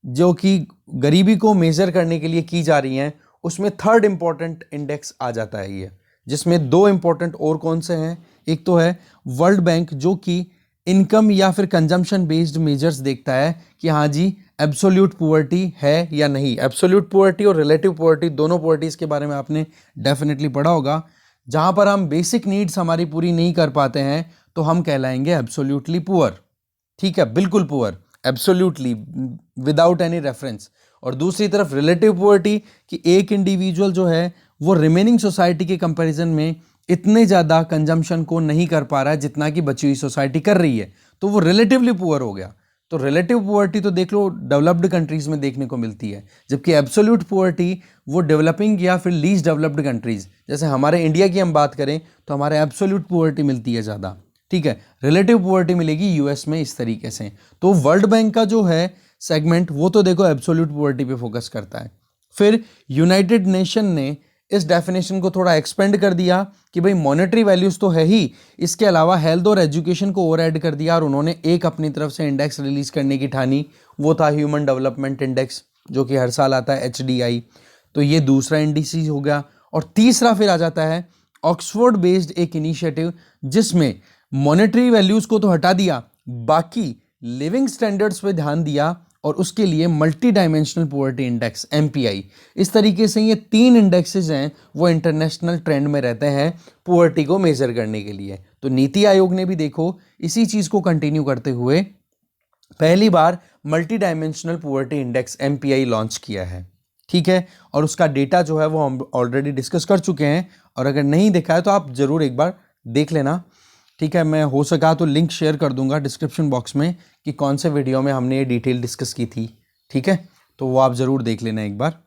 जो कि गरीबी को मेज़र करने के लिए की जा रही हैं उसमें 3rd इंपॉर्टेंट इंडेक्स आ जाता है ये, जिसमें 2 इंपॉर्टेंट और कौन से हैं। एक तो है वर्ल्ड बैंक जो कि इनकम या फिर कंजम्पशन बेस्ड मेजर्स देखता है कि हाँ जी एब्सोल्यूट पुअर्टी है या नहीं। एब्सोल्यूट पुअर्टी और रिलेटिव पुअर्टी दोनों पुअर्टीज़ के बारे में आपने डेफिनेटली पढ़ा होगा। जहाँ पर हम बेसिक नीड्स हमारी पूरी नहीं कर पाते हैं तो हम कहलाएंगे एब्सोल्यूटली पुअर, ठीक है, बिल्कुल poor, absolutely without any reference. और दूसरी तरफ रिलेटिव पुअर्टी कि एक इंडिविजुअल जो है वो रिमेनिंग सोसाइटी के कंपैरिजन में इतने ज़्यादा कंजम्पशन को नहीं कर पा रहा है जितना कि बची हुई सोसाइटी कर रही है, तो वो रिलेटिवली पुअर हो गया। तो रिलेटिव पुअर्टी तो देख लो डेवलप्ड कंट्रीज में देखने को मिलती है, जबकि एब्सोल्यूट पुअर्टी वो डेवलपिंग या फिर लीस्ट डेवलप्ड कंट्रीज, जैसे हमारे इंडिया की हम बात करें तो हमारे एब्सोल्यूट पुअर्टी मिलती है ज़्यादा, ठीक है। रिलेटिव पुअर्टी मिलेगी यूएस में इस तरीके से। तो वर्ल्ड बैंक का जो है सेगमेंट वो तो देखो एब्सोल्यूट पुअर्टी पे फोकस करता है। फिर यूनाइटेड नेशन ने इस डेफिनेशन को थोड़ा एक्सपेंड कर दिया कि भाई मॉनेटरी वैल्यूज तो है ही, इसके अलावा हेल्थ और एजुकेशन को और ऐड कर दिया, और उन्होंने एक अपनी तरफ से इंडेक्स रिलीज करने की ठानी, वो था ह्यूमन डेवलपमेंट इंडेक्स जो कि हर साल आता है HDI। तो ये दूसरा इंडिसेस हो गया। और तीसरा फिर आ जाता है ऑक्सफोर्ड बेस्ड एक इनिशिएटिव जिसमें मॉनेटरी वैल्यूज को तो हटा दिया, बाकी लिविंग स्टैंडर्ड्स पे ध्यान दिया, और उसके लिए multi dimensional poverty index MPI। इस तरीके से ये 3 इंडेक्सेस हैं वो इंटरनेशनल ट्रेंड में रहते हैं पुअर्टी को मेजर करने के लिए। तो नीति आयोग ने भी देखो इसी चीज को कंटिन्यू करते हुए पहली बार multidimensional poverty index MPI launch किया है, ठीक है। और उसका डेटा जो है वो हम ऑलरेडी डिस्कस कर चुके हैं, और अगर नहीं देखा है तो आप जरूर एक बार देख लेना, ठीक है। मैं हो सका तो लिंक शेयर कर दूंगा डिस्क्रिप्शन बॉक्स में कि कौन से वीडियो में हमने ये डिटेल डिस्कस की थी, ठीक है। तो वो आप ज़रूर देख लेना एक बार,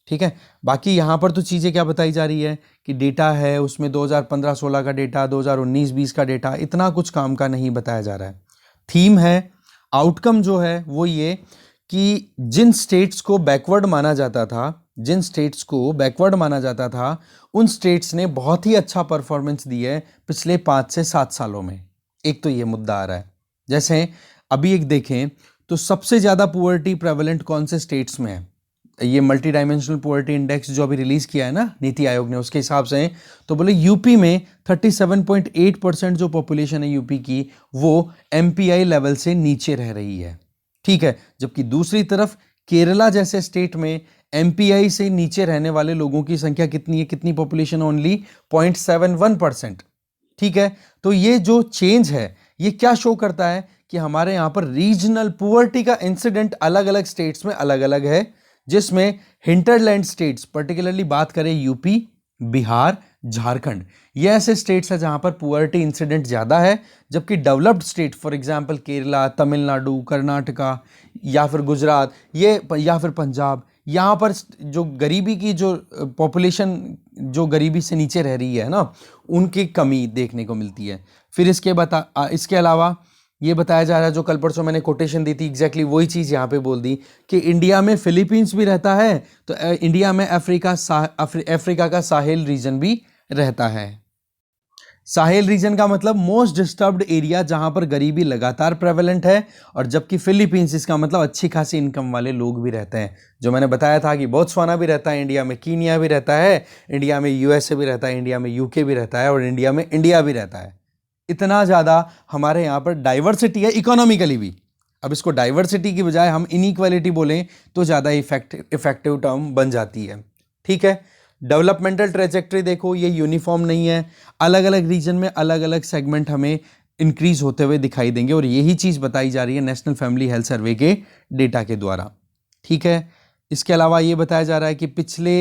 ठीक है। बाकी यहाँ पर तो चीज़ें क्या बताई जा रही है कि डेटा है उसमें 2015-16 का डेटा, 2019-20 का डेटा, इतना कुछ काम का नहीं बताया जा रहा है। थीम है, आउटकम जो है वो ये कि जिन स्टेट्स को बैकवर्ड माना जाता था उन स्टेट्स ने बहुत ही अच्छा परफॉर्मेंस दी है पिछले 5 से 7 सालों में। एक तो ये मुद्दा आ रहा है। जैसे अभी एक देखें तो सबसे ज़्यादा पुअर्टी प्रेवलेंट कौन से स्टेट्स में है, ये मल्टी डायमेंशनल पुअर्टी इंडेक्स जो अभी रिलीज़ किया है ना नीति आयोग ने, उसके हिसाब से तो बोले यूपी में 37.8% जो पॉपुलेशन है यूपी की वो MPI लेवल से नीचे रह रही है, ठीक है। जबकि दूसरी तरफ केरला जैसे स्टेट में MPI से नीचे रहने वाले लोगों की संख्या कितनी है, कितनी पॉपुलेशन, ओनली 0.71%, ठीक है। तो ये जो चेंज है ये क्या शो करता है कि हमारे यहाँ पर रीजनल पुअर्टी का इंसिडेंट अलग अलग स्टेट्स में अलग अलग है, जिसमें हिंटरलैंड स्टेट्स पर्टिकुलरली बात करें यूपी, बिहार, झारखंड, ये ऐसे स्टेट्स हैं जहां पर पुअर्टी इंसिडेंट ज़्यादा है, जबकि developed state for example Kerala, Tamil Nadu, Karnataka या फिर गुजरात ये या फिर पंजाब, यहाँ पर जो गरीबी की जो पॉपुलेशन जो गरीबी से नीचे रह रही है ना, उनकी कमी देखने को मिलती है। फिर इसके अलावा ये बताया जा रहा है, जो कल परसों मैंने कोटेशन दी थी एग्जैक्टली वही चीज़ यहाँ पे बोल दी कि इंडिया में फिलीपींस भी रहता है, तो इंडिया में अफ्रीका का साहेल रीजन भी रहता है। साहेल रीजन का मतलब मोस्ट डिस्टर्ब्ड एरिया जहां पर गरीबी लगातार प्रेवलेंट है, और जबकि फिलीपींस इसका मतलब अच्छी खासी इनकम वाले लोग भी रहते हैं। जो मैंने बताया था कि बोत्सवाना भी रहता है इंडिया में, कीनिया भी रहता है इंडिया में, यूएसए भी रहता है इंडिया में, यूके भी रहता है, और इंडिया में इंडिया भी रहता है। इतना ज़्यादा हमारे यहाँ पर डाइवर्सिटी है इकोनॉमिकली भी। अब इसको डाइवर्सिटी की बजाय हम इनइक्वालिटी बोलें तो ज़्यादा इफेक्टिव टर्म बन जाती है। ठीक है, डेवलपमेंटल ट्रेजेक्टरी देखो, ये यूनिफॉर्म नहीं है, अलग अलग रीजन में अलग अलग सेगमेंट हमें इंक्रीज होते हुए दिखाई देंगे, और यही चीज़ बताई जा रही है नेशनल फैमिली हेल्थ सर्वे के डेटा के द्वारा। ठीक है, इसके अलावा ये बताया जा रहा है कि पिछले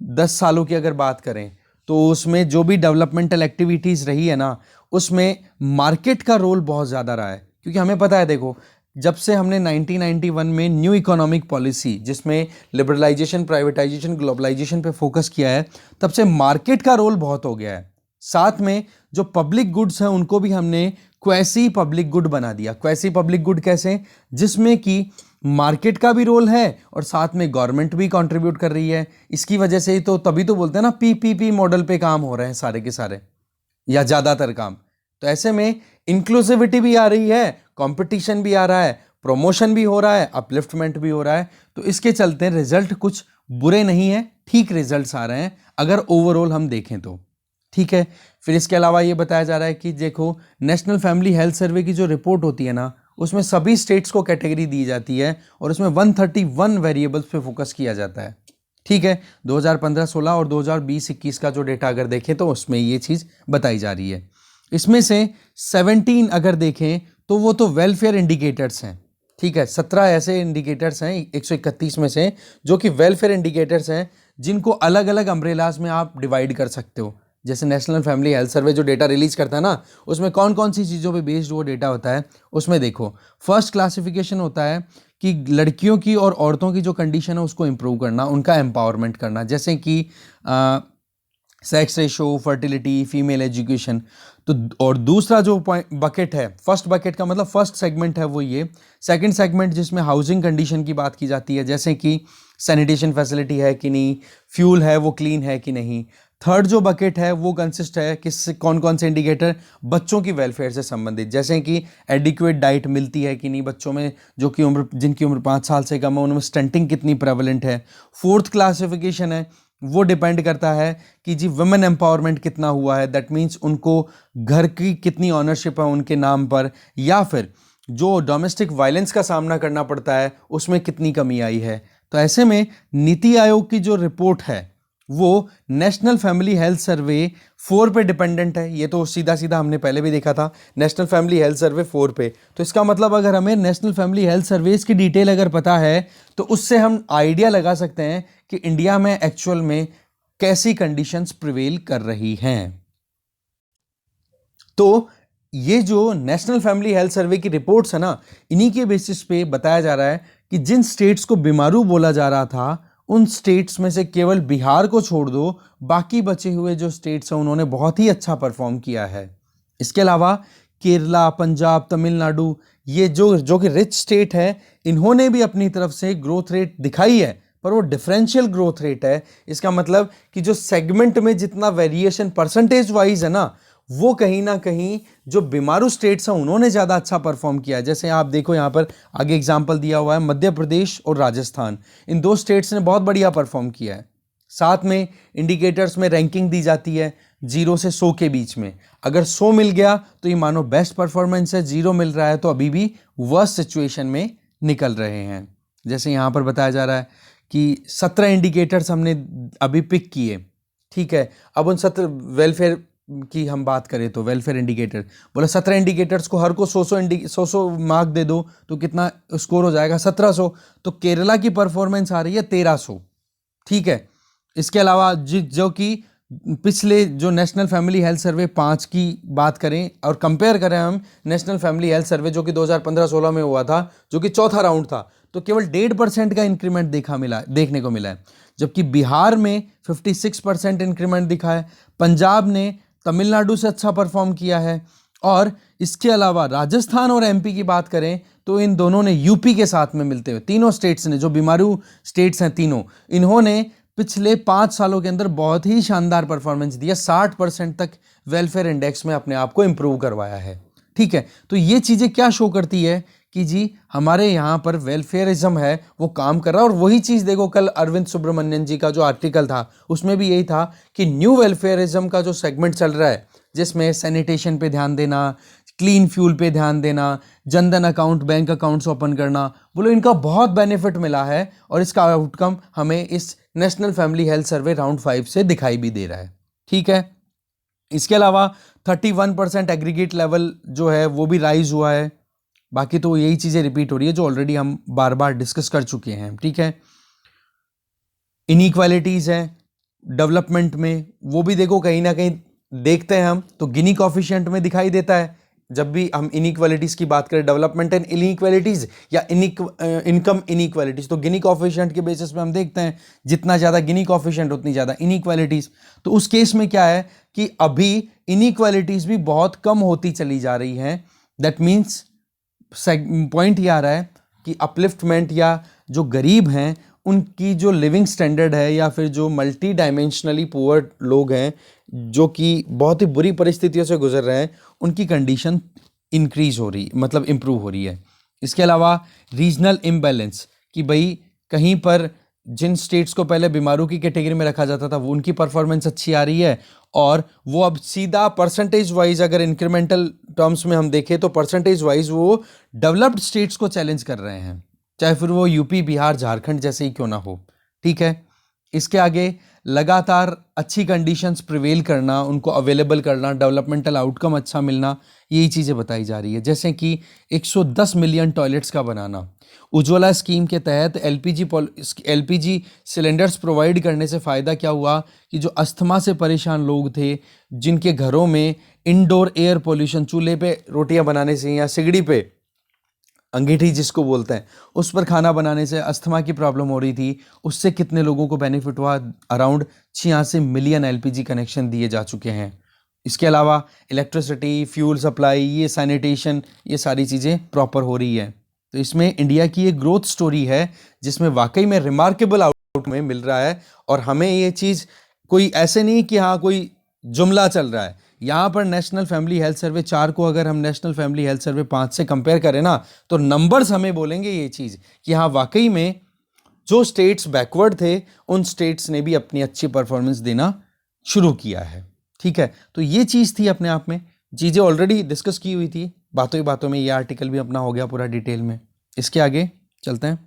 10 सालों की अगर बात करें तो उसमें जो भी डेवलपमेंटल एक्टिविटीज़ रही है ना, उसमें मार्केट का रोल बहुत ज़्यादा रहा है। क्योंकि हमें पता है, देखो, जब से हमने 1991 में न्यू इकोनॉमिक पॉलिसी जिसमें लिबरलाइजेशन, प्राइवेटाइजेशन, ग्लोबलाइजेशन पे फोकस किया है, तब से मार्केट का रोल बहुत हो गया है। साथ में जो पब्लिक गुड्स हैं उनको भी हमने क्वैसी पब्लिक गुड बना दिया। क्वैसी पब्लिक गुड कैसे? जिसमें कि मार्केट का भी रोल है और साथ में गवर्नमेंट भी कंट्रीब्यूट कर रही है। इसकी वजह से ही तो तभी तो बोलते हैं ना, पीपीपी मॉडल पे काम हो रहे हैं सारे के सारे, या ज़्यादातर काम। तो ऐसे में इंक्लूसिविटी भी आ रही है, कंपटीशन भी आ रहा है, प्रमोशन भी हो रहा है, अपलिफ्टमेंट भी हो रहा है। तो इसके चलते रिजल्ट कुछ बुरे नहीं है, ठीक रिजल्ट्स आ रहे हैं अगर ओवरऑल हम देखें तो। ठीक है, फिर इसके अलावा ये बताया जा रहा है कि देखो, नेशनल फैमिली हेल्थ सर्वे की जो रिपोर्ट होती है ना, उसमें सभी स्टेट्स को कैटेगरी दी जाती है और उसमें 131 वेरिएबल्स पे फोकस किया जाता है। ठीक है, 2015-16 और 2020-21 का जो डेटा अगर देखें तो उसमें ये चीज़ बताई जा रही है। इसमें से 17 अगर देखें तो वो तो वेलफेयर इंडिकेटर्स हैं। ठीक है, 17 ऐसे इंडिकेटर्स हैं 131 में से जो कि वेलफेयर इंडिकेटर्स हैं, जिनको अलग अलग अम्ब्रेलाज में आप डिवाइड कर सकते हो। जैसे नेशनल फैमिली हेल्थ सर्वे जो डेटा रिलीज करता है ना, उसमें कौन कौन सी चीज़ों पे बेस्ड वो डेटा होता है। उसमें देखो, फर्स्ट क्लासिफिकेशन होता है कि लड़कियों की और औरतों की जो कंडीशन है उसको इम्प्रूव करना, उनका एम्पावरमेंट करना, जैसे कि sex ratio, fertility, female education. तो और दूसरा जो बकेट है, फर्स्ट बकेट का मतलब फर्स्ट सेगमेंट है वो ये। सेकंड सेगमेंट जिसमें हाउसिंग कंडीशन की बात की जाती है, जैसे कि सैनिटेशन फैसिलिटी है कि नहीं, फ्यूल है वो क्लीन है कि नहीं। थर्ड जो बकेट है वो कंसिस्ट है किस कौन कौन से इंडिकेटर, बच्चों की वेलफेयर से संबंधित, जैसे कि एडिक्वेट डाइट मिलती है कि नहीं बच्चों में, जो कि जिनकी उम्र 5 साल से कम है उनमें स्टंटिंग कितनी प्रेवलेंट है। फोर्थ क्लासिफिकेशन है वो डिपेंड करता है कि जी वुमेन एम्पावरमेंट कितना हुआ है, दैट मीन्स उनको घर की कितनी ऑनरशिप है उनके नाम पर, या फिर जो डोमेस्टिक वायलेंस का सामना करना पड़ता है उसमें कितनी कमी आई है। तो ऐसे में नीति आयोग की जो रिपोर्ट है वो नेशनल फैमिली हेल्थ सर्वे 4 पे डिपेंडेंट है। ये तो सीधा सीधा हमने पहले भी देखा था, नेशनल फैमिली हेल्थ सर्वे 4 पे। तो इसका मतलब अगर हमें नेशनल फैमिली हेल्थ सर्वेज की डिटेल अगर पता है तो उससे हम आइडिया लगा सकते हैं कि इंडिया में एक्चुअल में कैसी कंडीशंस प्रिवेल कर रही हैं। तो ये जो नेशनल फैमिली हेल्थ सर्वे की रिपोर्ट्स है ना, इन्हीं के बेसिस पे बताया जा रहा है कि जिन स्टेट्स को बीमारू बोला जा रहा था उन स्टेट्स में से केवल बिहार को छोड़ दो, बाकी बचे हुए जो स्टेट्स हैं उन्होंने बहुत ही अच्छा परफॉर्म किया है। इसके अलावा केरला, पंजाब, तमिलनाडु, ये जो कि रिच स्टेट है, इन्होंने भी अपनी तरफ से ग्रोथ रेट दिखाई है, पर वो डिफरेंशियल ग्रोथ रेट है। इसका मतलब कि जो सेगमेंट में जितना वेरिएशन परसेंटेज वाइज है ना, वो कहीं ना कहीं जो बीमारू स्टेट्स हैं उन्होंने ज़्यादा अच्छा परफॉर्म किया है। जैसे आप देखो यहाँ पर आगे एग्जाम्पल दिया हुआ है, मध्य प्रदेश और राजस्थान, इन दो स्टेट्स ने बहुत बढ़िया परफॉर्म किया है। साथ में इंडिकेटर्स में रैंकिंग दी जाती है 0 से 100 के बीच में। अगर 100 मिल गया तो ये मानो बेस्ट परफॉर्मेंस है, 0 मिल रहा है तो अभी भी वर्स्ट सिचुएशन में निकल रहे हैं। जैसे यहाँ पर बताया जा रहा है कि 17 इंडिकेटर्स हमने अभी पिक किए। ठीक है, अब उन 17 वेलफेयर की हम बात करें तो वेलफेयर इंडिकेटर, बोला 17 इंडिकेटर्स को हर को 100 मार्क दे दो तो कितना स्कोर हो जाएगा, 1700। तो केरला की परफॉर्मेंस आ रही है 1300। ठीक है, इसके अलावा जो कि पिछले जो नेशनल फैमिली हेल्थ सर्वे 5 की बात करें और कंपेयर करें हम नेशनल फैमिली हेल्थ सर्वे जो कि 2015-16 में हुआ था, जो कि चौथा राउंड था, तो केवल 1.5% का इंक्रीमेंट देखने को मिला है। जबकि बिहार में 56% इंक्रीमेंट दिखा है, पंजाब ने तमिलनाडु से अच्छा परफॉर्म किया है, और इसके अलावा राजस्थान और एमपी की बात करें तो इन दोनों ने यूपी के साथ में मिलते हुए, तीनों स्टेट्स ने, जो बीमारू स्टेट्स हैं तीनों, इन्होंने पिछले 5 सालों के अंदर बहुत ही शानदार परफॉर्मेंस दिया, 60% तक वेलफेयर इंडेक्स में अपने आप को इंप्रूव करवाया है। ठीक है, तो ये चीजें क्या शो करती है कि जी हमारे यहाँ पर वेलफेयरिज्म है वो काम कर रहा है। और वही चीज देखो, कल अरविंद सुब्रमण्यन जी का जो आर्टिकल था उसमें भी यही था कि न्यू वेलफेयरिज्म का जो सेगमेंट चल रहा है, जिसमें सैनिटेशन पे ध्यान देना, क्लीन फ्यूल पे ध्यान देना, Jan Dhan account, bank accounts open करना, बोलो इनका बहुत बेनिफिट मिला है और इसका आउटकम हमें इस national family health survey round 5 से दिखाई भी दे रहा है। ठीक है, इसके अलावा 31% एग्रीगेट लेवल जो है वो भी राइज हुआ है। बाकी तो यही चीजें रिपीट हो रही है जो ऑलरेडी हम बार बार डिस्कस कर चुके हैं। ठीक है, इनइक्वालिटीज है डेवलपमेंट में, वो भी देखो कहीं ना कहीं देखते हैं हम तो गिनी कॉफिशिएंट में दिखाई देता है। जब भी हम इनइक्वालिटीज की बात करें, डेवलपमेंट एंड इनइक्वालिटीज या इनकम इनइक्वालिटीज, तो गिनी कॉफिशिएंट के बेसिस पे हम देखते हैं जितना ज़्यादा गिनी कॉफिशिएंट उतनी ज़्यादा इनइक्वालिटीज। तो उस केस में क्या है कि अभी इनइक्वालिटीज भी बहुत कम होती चली जा रही हैं। दैट मीन्स पॉइंट ये आ रहा है कि अपलिफ्टमेंट या जो गरीब हैं उनकी जो लिविंग स्टैंडर्ड है, या फिर जो मल्टी डायमेंशनली पुअर लोग हैं जो कि बहुत ही बुरी परिस्थितियों से गुजर रहे हैं, उनकी कंडीशन इंक्रीज हो रही, मतलब इंप्रूव हो रही है। इसके अलावा रीजनल इम्बैलेंस, कि भाई कहीं पर जिन स्टेट्स को पहले बीमारू की कैटेगरी में रखा जाता था वो उनकी परफॉर्मेंस अच्छी आ रही है, और वो अब सीधा परसेंटेज वाइज अगर इंक्रीमेंटल टर्म्स में हम देखें तो परसेंटेज वाइज वो डेवलप्ड स्टेट्स को चैलेंज कर रहे हैं, चाहे फिर वो यूपी, बिहार, झारखंड जैसे ही क्यों ना हो। ठीक है, इसके आगे लगातार अच्छी कंडीशंस प्रिवेल करना, उनको अवेलेबल करना, डेवलपमेंटल आउटकम अच्छा मिलना, यही चीज़ें बताई जा रही है। जैसे कि 110 मिलियन टॉयलेट्स का बनाना, उज्ज्वला स्कीम के तहत एलपीजी सिलेंडर्स प्रोवाइड करने से फ़ायदा क्या हुआ कि जो अस्थमा से परेशान लोग थे, जिनके घरों में इंडोर एयर पोल्यूशन, चूल्हे पे रोटियां बनाने से या सिगड़ी पे, अंगीठी जिसको बोलते हैं, उस पर खाना बनाने से अस्थमा की प्रॉब्लम हो रही थी, उससे कितने लोगों को बेनिफिट हुआ, अराउंड 86 मिलियन एलपीजी कनेक्शन दिए जा चुके हैं। इसके अलावा इलेक्ट्रिसिटी, फ्यूल सप्लाई, ये सैनिटेशन, ये सारी चीज़ें प्रॉपर हो रही है। तो इसमें इंडिया की एक ग्रोथ स्टोरी है जिसमें वाकई में रिमार्केबल आउटकम मिल रहा है। और हमें ये चीज़ कोई ऐसे नहीं कि हाँ कोई जुमला चल रहा है, यहाँ पर नेशनल फैमिली हेल्थ सर्वे 4 को अगर हम नेशनल फैमिली हेल्थ सर्वे 5 से कंपेयर करें ना, तो नंबर्स हमें बोलेंगे ये चीज़ कि हाँ वाकई में जो स्टेट्स बैकवर्ड थे उन स्टेट्स ने भी अपनी अच्छी परफॉर्मेंस देना शुरू किया है। ठीक है, तो ये चीज़ थी अपने आप में, चीज़ें ऑलरेडी डिस्कस की हुई थी, बातों ही बातों में ये आर्टिकल भी अपना हो गया पूरा डिटेल में। इसके आगे चलते हैं,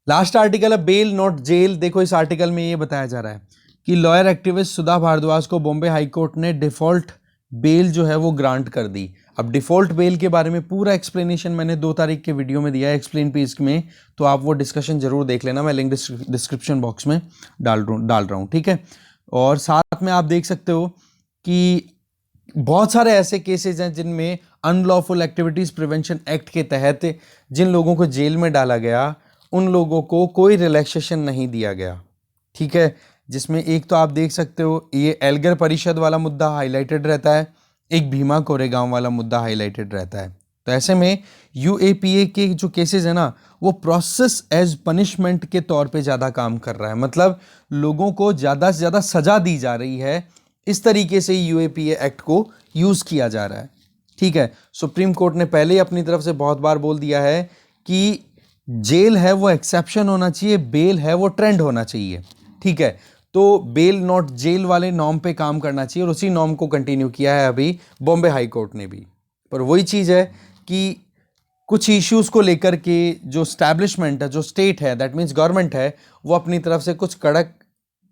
लास्ट आर्टिकल है बेल नॉट जेल। देखो इस आर्टिकल में ये बताया जा रहा है कि लॉयर एक्टिविस्ट सुधा भारद्वाज को बॉम्बे हाई कोर्ट ने डिफॉल्ट बेल जो है वो ग्रांट कर दी। अब डिफॉल्ट बेल के बारे में पूरा एक्सप्लेनेशन मैंने 2 तारीख के वीडियो में दिया है एक्सप्लेन पेज में, तो आप वो डिस्कशन जरूर देख लेना, मैं लिंक डिस्क्रिप्शन बॉक्स में डाल रहा हूँ। ठीक है, और साथ में आप देख सकते हो कि बहुत सारे ऐसे केसेस हैं जिनमें अनलॉफुल एक्टिविटीज़ प्रिवेंशन एक्ट के तहत जिन लोगों को जेल में डाला गया उन लोगों को कोई रिलैक्सेशन नहीं दिया गया। ठीक है, जिसमें एक तो आप देख सकते हो ये एल्गर परिषद वाला मुद्दा हाईलाइटेड रहता है, एक भीमा कोरेगांव वाला मुद्दा हाईलाइटेड रहता है। तो ऐसे में यूएपीए के जो केसेस है ना वो प्रोसेस एज पनिशमेंट के तौर पे ज़्यादा काम कर रहा है, मतलब लोगों को ज़्यादा से ज़्यादा सज़ा दी जा रही है, इस तरीके से यूएपीए एक्ट को यूज़ किया जा रहा है। ठीक है, सुप्रीम कोर्ट ने पहले ही अपनी तरफ से बहुत बार बोल दिया है कि जेल है वो एक्सेप्शन होना चाहिए, बेल है वो ट्रेंड होना चाहिए। ठीक है, तो बेल नॉट जेल वाले नॉर्म पे काम करना चाहिए और उसी नॉर्म को कंटिन्यू किया है अभी बॉम्बे हाई कोर्ट ने भी। पर वही चीज़ है कि कुछ इश्यूज़ को लेकर के जो स्टैब्लिशमेंट है, जो स्टेट है, दैट मीन्स गवर्नमेंट है, वो अपनी तरफ से कुछ कड़क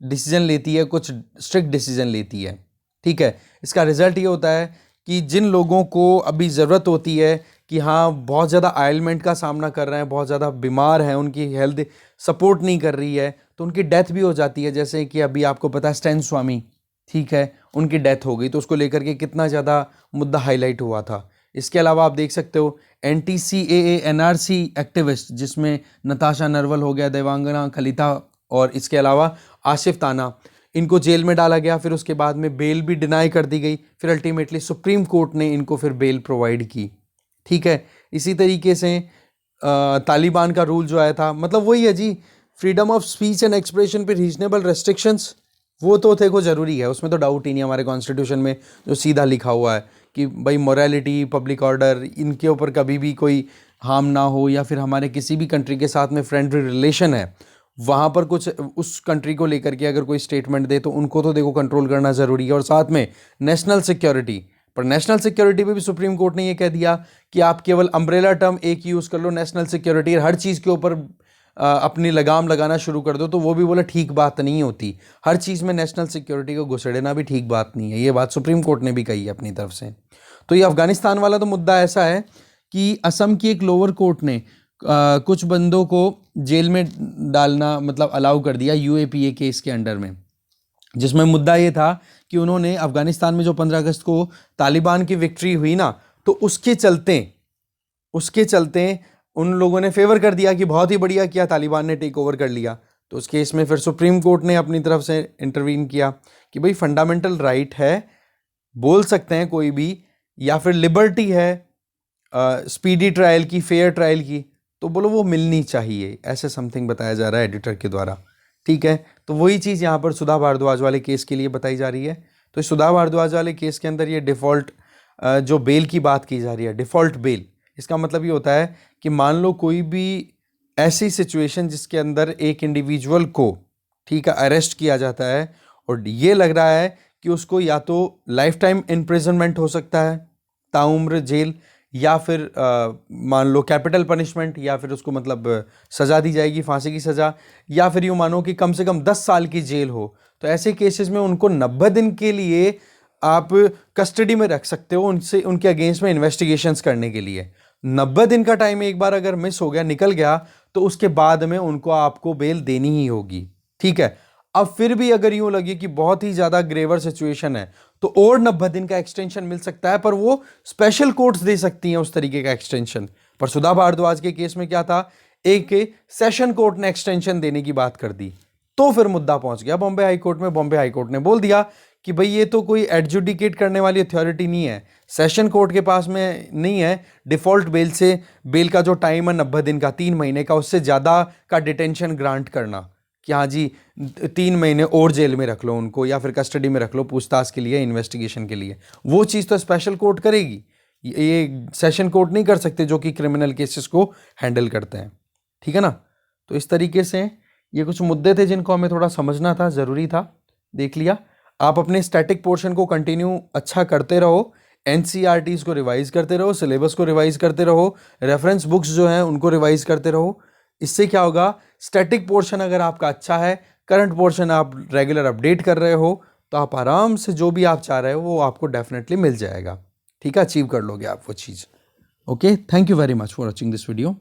डिसीजन लेती है, कुछ स्ट्रिक्ट डिसीजन लेती है। ठीक है, इसका रिजल्ट ये होता है कि जिन लोगों को अभी ज़रूरत होती है कि हाँ बहुत ज़्यादा आइलमेंट का सामना कर रहे हैं, बहुत ज़्यादा बीमार हैं, उनकी हेल्थ सपोर्ट नहीं कर रही है, तो उनकी डेथ भी हो जाती है। जैसे कि अभी आपको पता है स्टैन स्वामी, ठीक है, उनकी डेथ हो गई, तो उसको लेकर के कितना ज़्यादा मुद्दा हाईलाइट हुआ था। इसके अलावा आप देख सकते हो NTCAA NRC एक्टिविस्ट, जिसमें नताशा नरवल हो गया, देवांगना खलीता और इसके अलावा आसिफ ताना, इनको जेल में डाला गया। फिर उसके बाद में बेल भी डिनाई कर दी गई। फिर अल्टीमेटली सुप्रीम कोर्ट ने इनको फिर बेल प्रोवाइड की। ठीक है, इसी तरीके से तालिबान का रूल जो आया था, मतलब वही है जी, freedom of speech and expression पे रीजनेबल रेस्ट्रिक्शंस, वो तो देखो ज़रूरी है, उसमें तो डाउट ही नहीं। हमारे कॉन्स्टिट्यूशन में जो सीधा लिखा हुआ है कि भाई मोरालिटी, पब्लिक ऑर्डर, इनके ऊपर कभी भी कोई हार्म ना हो, या फिर हमारे किसी भी कंट्री के साथ में फ्रेंडली रिलेशन है, वहाँ पर कुछ उस कंट्री को लेकर के अगर कोई स्टेटमेंट दे तो उनको तो देखो कंट्रोल करना ज़रूरी है। और साथ में नेशनल सिक्योरिटी, पर नेशनल सिक्योरिटी पे भी सुप्रीम कोर्ट ने ये कह दिया कि आप केवल अम्ब्रेला टर्म एक यूज़ कर लो, नेशनल सिक्योरिटी, हर चीज़ के ऊपर अपनी लगाम लगाना शुरू कर दो। तो वो भी बोला ठीक बात नहीं होती, हर चीज़ में नेशनल सिक्योरिटी को घुसेड़ना भी ठीक बात नहीं है। ये बात सुप्रीम कोर्ट ने भी कही है अपनी तरफ से। तो ये अफगानिस्तान वाला तो मुद्दा ऐसा है कि असम की एक लोअर कोर्ट ने कुछ बंदों को जेल में डालना मतलब अलाउ कर दिया UAPA केस के अंडर में, जिसमें मुद्दा ये था कि उन्होंने अफगानिस्तान में जो 15 अगस्त को तालिबान की विक्ट्री हुई ना, तो उसके चलते उन लोगों ने फेवर कर दिया कि बहुत ही बढ़िया किया, तालिबान ने टेक ओवर कर लिया। तो उस केस में फिर सुप्रीम कोर्ट ने अपनी तरफ से इंटरवीन किया कि भाई फंडामेंटल राइट है, बोल सकते हैं कोई भी, या फिर लिबर्टी है स्पीडी ट्रायल की, फेयर ट्रायल की, तो बोलो वो मिलनी चाहिए, ऐसे समथिंग बताया जा रहा है एडिटर के द्वारा। ठीक है, तो वही चीज़ यहाँ पर सुधा भारद्वाज वाले केस के लिए बताई जा रही है। तो इस सुधा भारद्वाज वाले केस के अंदर ये डिफ़ॉल्ट जो बेल की बात की जा रही है, डिफ़ॉल्ट बेल, इसका मतलब ये होता है कि मान लो कोई भी ऐसी सिचुएशन जिसके अंदर एक इंडिविजुअल को, ठीक है, अरेस्ट किया जाता है और ये लग रहा है कि उसको या तो लाइफ टाइम इम्प्रिजनमेंट हो सकता है, ताउम्र जेल, या फिर मान लो कैपिटल पनिशमेंट, या फिर उसको मतलब सज़ा दी जाएगी, फांसी की सज़ा, या फिर यूँ मानो कि कम से कम 10 साल की जेल हो। तो ऐसे केसेस में उनको 90 दिन के लिए आप कस्टडी में रख सकते हो, उनसे उनके अगेंस्ट में इन्वेस्टिगेशंस करने के लिए। 90 दिन का टाइम एक बार अगर मिस हो गया, निकल गया, तो उसके बाद में उनको आपको बेल देनी ही होगी। ठीक है, अब फिर भी अगर यूं लगे कि बहुत ही ज़्यादा ग्रेवर सिचुएशन है तो और 90 दिन का एक्सटेंशन मिल सकता है, पर वो स्पेशल कोर्ट्स दे सकती हैं उस तरीके का एक्सटेंशन। पर सुधा भारद्वाज के केस में क्या था, एक सेशन कोर्ट ने एक्सटेंशन देने की बात कर दी, तो फिर मुद्दा पहुंच गया बॉम्बे हाई कोर्ट में। बॉम्बे हाई कोर्ट ने बोल दिया कि भाई ये तो कोई एडजुडिकेट करने वाली अथॉरिटी नहीं है, सेशन कोर्ट के पास में नहीं है डिफ़ॉल्ट बेल से, बेल का जो टाइम है 90 दिन का, 3 महीने का, उससे ज़्यादा का डिटेंशन ग्रांट करना कि हाँ जी 3 महीने और जेल में रख लो उनको, या फिर कस्टडी में रख लो पूछताछ के लिए, इन्वेस्टिगेशन के लिए। वो चीज़ तो स्पेशल कोर्ट करेगी, ये सेशन कोर्ट नहीं कर सकते जो कि क्रिमिनल केसेस को हैंडल करते हैं। ठीक है ना। तो इस तरीके से ये कुछ मुद्दे थे जिनको हमें थोड़ा समझना था, ज़रूरी था, देख लिया। आप अपने स्टैटिक पोर्शन को कंटिन्यू अच्छा करते रहो, NCERTs को रिवाइज करते रहो, सिलेबस को रिवाइज करते रहो, रेफरेंस बुक्स जो हैं उनको रिवाइज करते रहो। इससे क्या होगा, स्टैटिक पोर्शन अगर आपका अच्छा है, करंट पोर्शन आप रेगुलर अपडेट कर रहे हो, तो आप आराम से जो भी आप चाह रहे हो वो आपको डेफिनेटली मिल जाएगा। ठीक है, अचीव कर लोगे आप वो चीज़। Okay, thank you very much for watching this video.